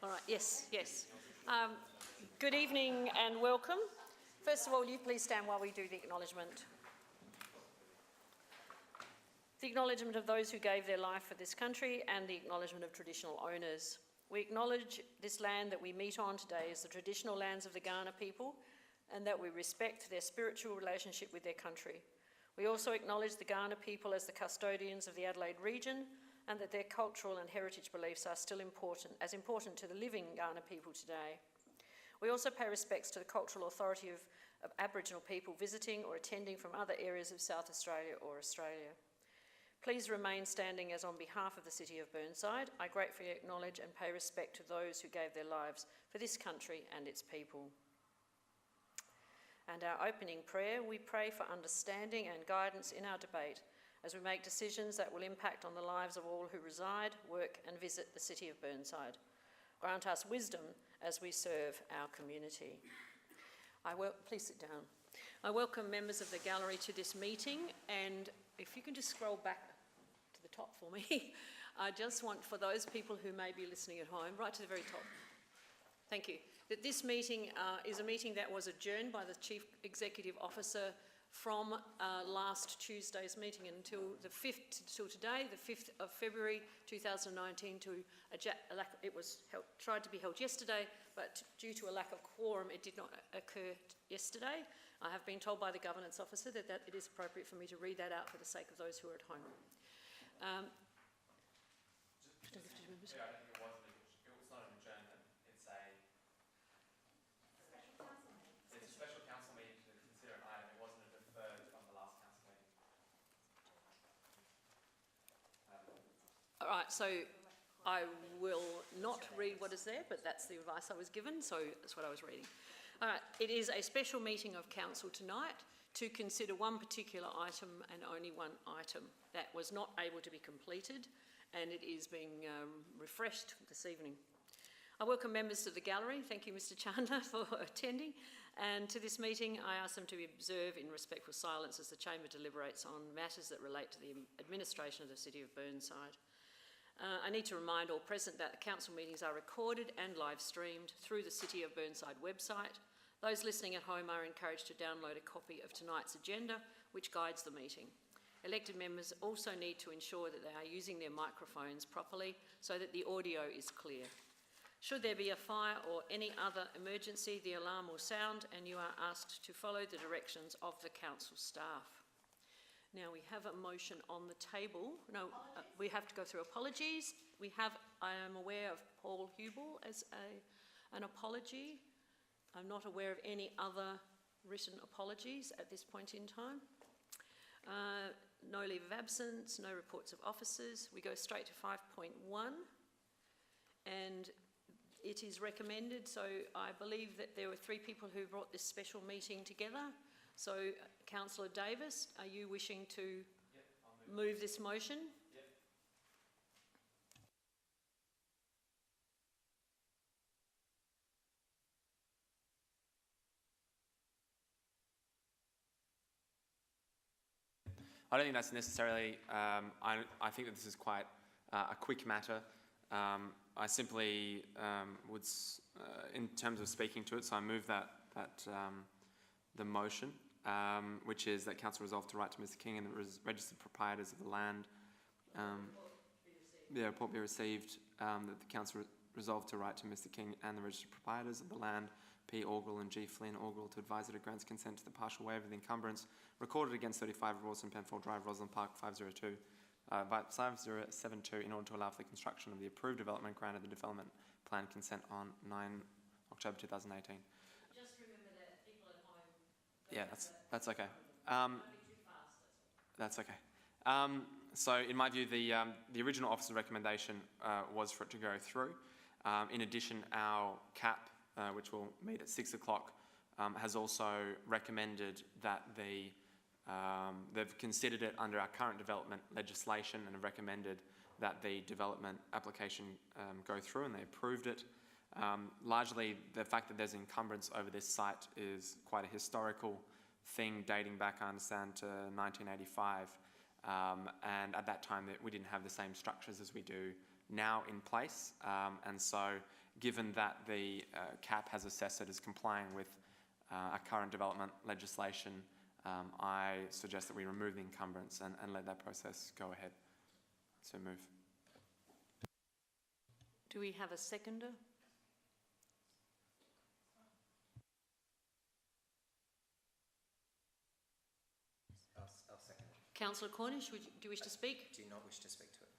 All right, yes. Good evening and welcome. First of all, you please stand while we do the acknowledgement. The acknowledgement of those who gave their life for this country and the acknowledgement of traditional owners. We acknowledge this land that we meet on today as the traditional lands of the Kaurna people and that we respect their spiritual relationship with their country. We also acknowledge the Kaurna people as the custodians of the Adelaide region and that their cultural and heritage beliefs are still important to the living Kaurna people today. We also pay respects to the cultural authority of Aboriginal people visiting or attending from other areas of South Australia or Australia. Please remain standing as on behalf of the City of Burnside, I gratefully acknowledge and pay respect to those who gave their lives for this country and its people. And our opening prayer, we pray for understanding and guidance in our debate as we make decisions that will impact on the lives of all who reside, work and visit the City of Burnside. Grant us wisdom as we serve our community. Please sit down. I welcome members of the gallery to this meeting, and if you can just scroll back to the top for me. I just want, for those people who may be listening at home, right to the very top. Thank you. That this meeting is a meeting that was adjourned by the Chief Executive Officer from last Tuesday's meeting until today, the 5th of February 2019. It was tried to be held yesterday, but due to a lack of quorum, it did not occur yesterday. I have been told by the Governance Officer that it is appropriate for me to read that out for the sake of those who are at home. I don't think it was not an adjournment, it's a special council meeting to consider an item. It wasn't a deferred from the last council meeting. All right, so I will not read what is there, but that's the advice I was given, so that's what I was reading. All right, it is a special meeting of council tonight to consider one particular item and only one item that was not able to be completed, and it is being refreshed this evening. I welcome members of the gallery. Thank you, Mr. Chandler, for attending. And to this meeting, I ask them to observe in respectful silence as the Chamber deliberates on matters that relate to the administration of the City of Burnside. I need to remind all present that the council meetings are recorded and live streamed through the City of Burnside website. Those listening at home are encouraged to download a copy of tonight's agenda, which guides the meeting. Elected members also need to ensure that they are using their microphones properly so that the audio is clear. Should there be a fire or any other emergency, the alarm will sound and you are asked to follow the directions of the council staff. Now we have a motion on the table. No, we have to go through apologies. I am aware of Paul Hubel as an apology. I'm not aware of any other written apologies at this point in time. No leave of absence, no reports of officers. We go straight to 5.1, and it is recommended, so I believe that there were 3 people who brought this special meeting together. So, Councillor Davis, are you wishing to move this motion? Yep. I don't think that's necessarily, I think that this is quite a quick matter. I simply would, in terms of speaking to it, so I move that the motion, which is that Council resolve to write to Mr King and the registered proprietors of the land, the report be received, that the Council resolve to write to Mr King and the registered proprietors of the land, P. Orgel and G. Flynn Orgel, to advise that it grants consent to the partial waiver of the encumbrance recorded against 35 Rawson Penfold Drive, Roslyn Park, 5072, 5072, in order to allow for the construction of the approved development granted the development plan consent on 9 October 2018. Just remember that people at home... Yeah, that's okay. That's okay. So in my view, the original officer's recommendation was for it to go through. In addition, our CAP, which will meet at 6 o'clock, has also recommended that they've considered it under our current development legislation and have recommended that the development application go through, and they approved it. Largely, the fact that there's encumbrance over this site is quite a historical thing dating back, I understand, to 1985. And at that time, we didn't have the same structures as we do now in place. And so given that the CAP has assessed it as complying with our current development legislation, I suggest that we remove the encumbrance and let that process go ahead. So move. Do we have a seconder? I'll second it. Councillor Cornish, do you wish to speak? Do not wish to speak to it.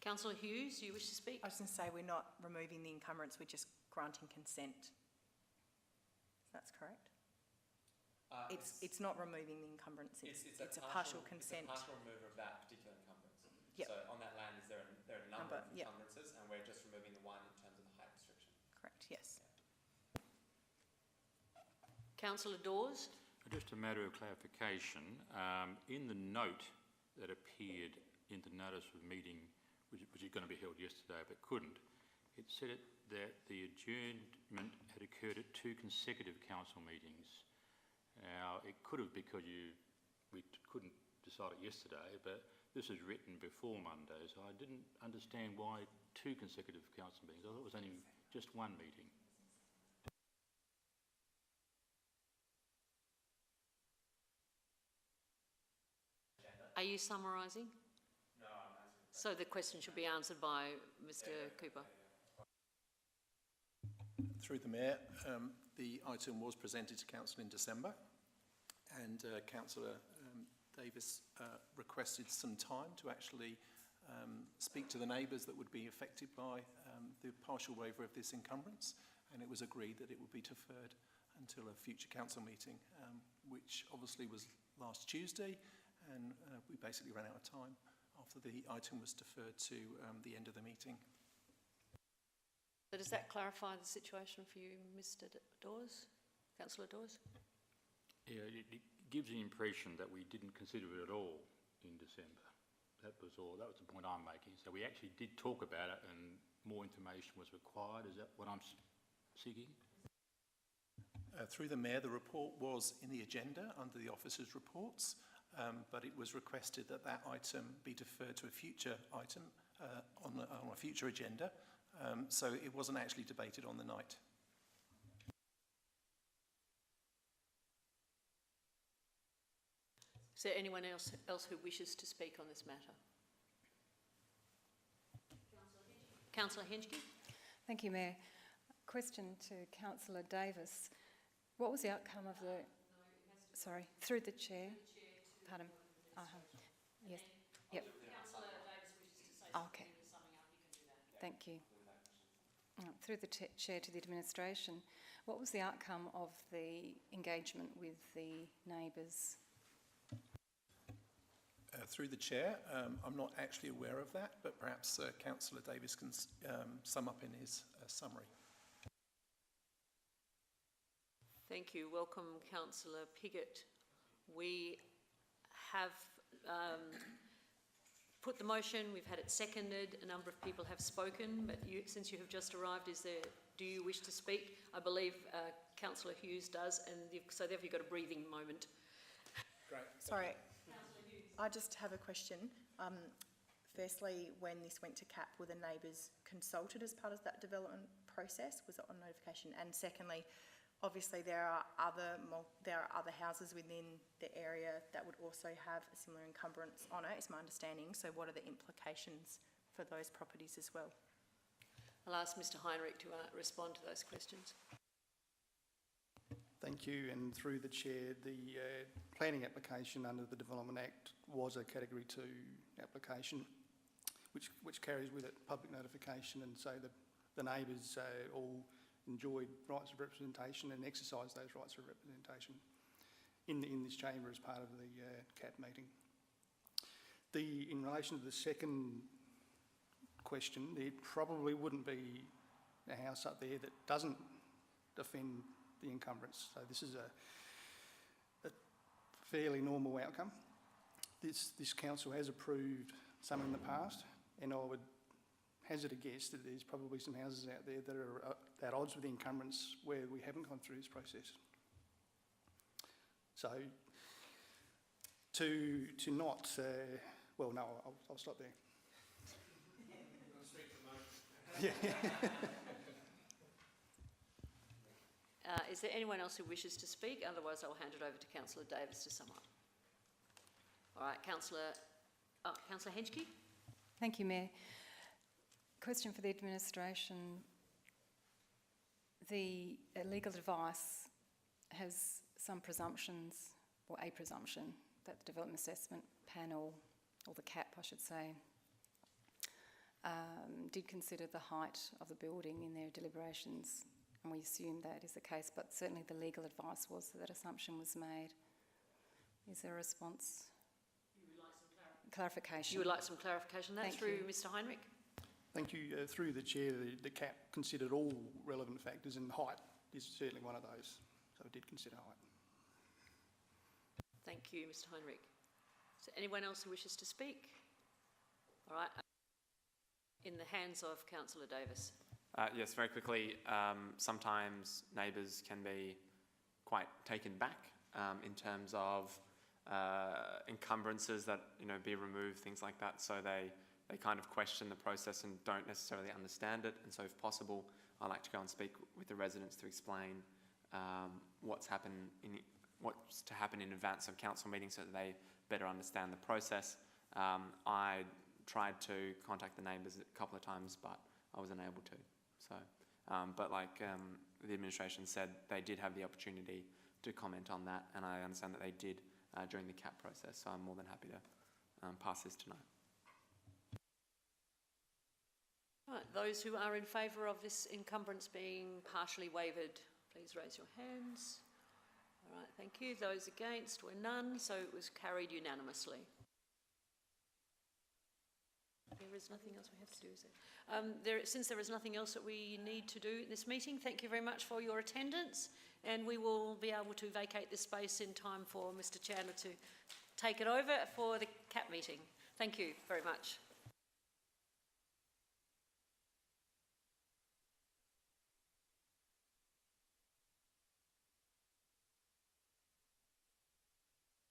Councillor Hughes, do you wish to speak? I was going to say we're not removing the encumbrance, we're just granting consent. That's correct? It's not removing the encumbrance, it's a partial consent. It's a partial removal of that particular encumbrance. Yep. So on that land, there are a number of encumbrances, and we're just removing the one in terms of the height restriction. Correct, yes. Councillor Dawes? Just a matter of clarification, in the note that appeared in the notice of meeting, which was going to be held yesterday but couldn't, it said that the adjournment had occurred at 2 consecutive council meetings. Now, it could have because we couldn't decide it yesterday, but this was written before Monday, so I didn't understand why 2 consecutive council meetings. I thought it was only just 1 meeting. Are you summarising? No, I'm answering. So the question should be answered by Mr. Cooper. Through the Mayor, the item was presented to Council in December, and Councillor Davis requested some time to actually speak to the neighbours that would be affected by the partial waiver of this encumbrance, and it was agreed that it would be deferred until a future council meeting, which obviously was last Tuesday, and we basically ran out of time after the item was deferred to the end of the meeting. So does that clarify the situation for you, Mr. Dawes? Councillor Dawes? Yeah, it gives the impression that we didn't consider it at all in December. That was all. That was the point I'm making. So we actually did talk about it and more information was required. Is that what I'm seeking? Through the Mayor, the report was in the agenda under the officers' reports, but it was requested that that item be deferred to a future item on a future agenda, so it wasn't actually debated on the night. Is there anyone else who wishes to speak on this matter? Councillor Henschke? Thank you, Mayor. Question to Councillor Davis. What was the outcome of the... Sorry, through the chair. Pardon. Yes. Yep. Councillor Davis wishes to say Okay. summing up, you can do that. Thank you. Through the chair to the administration, what was the outcome of the engagement with the neighbours? Through the Chair, I'm not actually aware of that, but perhaps Councillor Davis can sum up in his summary. Thank you. Welcome, Councillor Piggott. We have put the motion, we've had it seconded, a number of people have spoken, but since you have just arrived, do you wish to speak? I believe Councillor Hughes does, and so therefore you've got a breathing moment. Great. Sorry, I just have a question. Firstly, when this went to CAP, were the neighbours consulted as part of that development process? Was it on notification? And secondly, obviously there are other houses within the area that would also have a similar encumbrance on it, is my understanding. So what are the implications for those properties as well? I'll ask Mr. Heinrich to respond to those questions. Thank you, and through the Chair, the planning application under the Development Act was a Category 2 application, which carries with it public notification, and so the neighbours all enjoyed rights of representation and exercised those rights of representation in this chamber as part of the CAP meeting. In relation to the second question, there probably wouldn't be a house up there that doesn't offend the encumbrance. So this is a fairly normal outcome. This council has approved some in the past, and I would hazard a guess that there's probably some houses out there that are at odds with the encumbrance where we haven't gone through this process. So to not, well, no, I'll stop there. Yeah. Is there anyone else who wishes to speak? Otherwise, I'll hand it over to Councillor Davis to sum up. All right, Councillor Henschke. Thank you, Mayor. Question for the administration. The legal advice has some presumptions, or a presumption, that the Development Assessment Panel, or the CAP I should say, did consider the height of the building in their deliberations, and we assume that is the case, but certainly the legal advice was that assumption was made. Is there a response? You would like some clarification? You would like some clarification? That's through Mr Heinrich. Thank you. Through the Chair, the CAP considered all relevant factors, and height is certainly one of those, so it did consider height. Thank you, Mr Heinrich. Is there anyone else who wishes to speak? All right. In the hands of Councillor Davis. Yes, very quickly, sometimes neighbours can be quite taken back in terms of encumbrances that, be removed, things like that, so they kind of question the process and don't necessarily understand it, and so if possible, I like to go and speak with the residents to explain what's to happen in advance of council meetings so that they better understand the process. I tried to contact the neighbours a couple of times, but I wasn't able to. So, but like the administration said, they did have the opportunity to comment on that, and I understand that they did during the CAP process, so I'm more than happy to pass this tonight. Right, those who are in favour of this encumbrance being partially waived, please raise your hands. All right, thank you. Those against were none, so it was carried unanimously. There is nothing else we have to do, is there? Since there is nothing else that we need to do in this meeting, thank you very much for your attendance, and we will be able to vacate this space in time for Mr Chandler to take it over for the CAP meeting. Thank you very much.